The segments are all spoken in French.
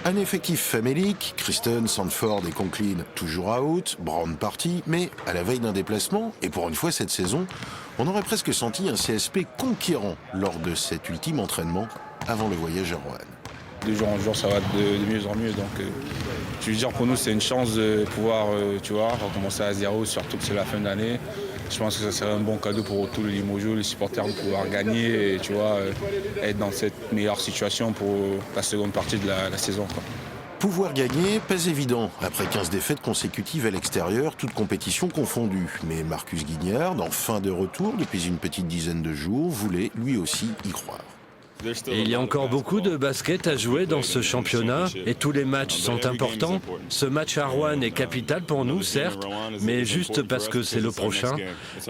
Un effectif famélique, Kristen, Sandford et Conklin toujours out, Brown parti, mais à la veille d'un déplacement, et pour une fois cette saison, on aurait presque senti un CSP conquérant lors de cet ultime entraînement avant le voyage à Roanne. De jour en jour, ça va de mieux en mieux. Donc, je veux dire, pour nous, c'est une chance de pouvoir recommencer à zéro, surtout que c'est la fin de l'année. Je pense que ça serait un bon cadeau pour tous les Limoges, les supporters, de pouvoir gagner et être dans cette meilleure situation pour la seconde partie de la saison, quoi. Pouvoir gagner, pas évident, après 15 défaites consécutives à l'extérieur, toutes compétitions confondues. Mais Marcus Guignard, en fin de retour depuis une petite dizaine de jours, voulait lui aussi y croire. Et il y a encore beaucoup de basket à jouer dans ce championnat et tous les matchs sont importants. Ce match à Roanne est capital pour nous, certes, mais juste parce que c'est le prochain,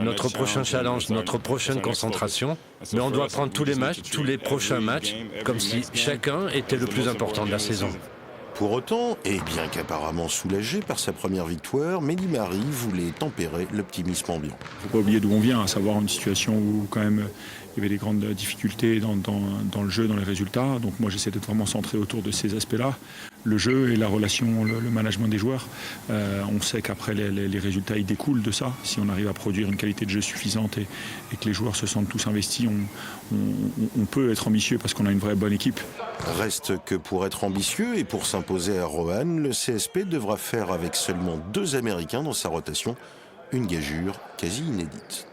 notre prochain challenge, notre prochaine concentration. Mais on doit prendre tous les matchs, tous les prochains matchs, comme si chacun était le plus important de la saison. Pour autant, et bien qu'apparemment soulagé par sa première victoire, Mehdi Mari voulait tempérer l'optimisme ambiant. Il ne faut pas oublier d'où on vient, à savoir une situation où quand même il y avait des grandes difficultés dans le jeu, dans les résultats. Donc moi j'essaie d'être vraiment centré autour de ces aspects-là. Le jeu et la relation, le management des joueurs. On sait qu'après les résultats ils découlent de ça. Si on arrive à produire une qualité de jeu suffisante et que les joueurs se sentent tous investis, on peut être ambitieux parce qu'on a une vraie bonne équipe. Reste que pour être ambitieux et pour s'imposer à Roanne, le CSP devra faire avec seulement 2 Américains dans sa rotation, une gageure quasi inédite.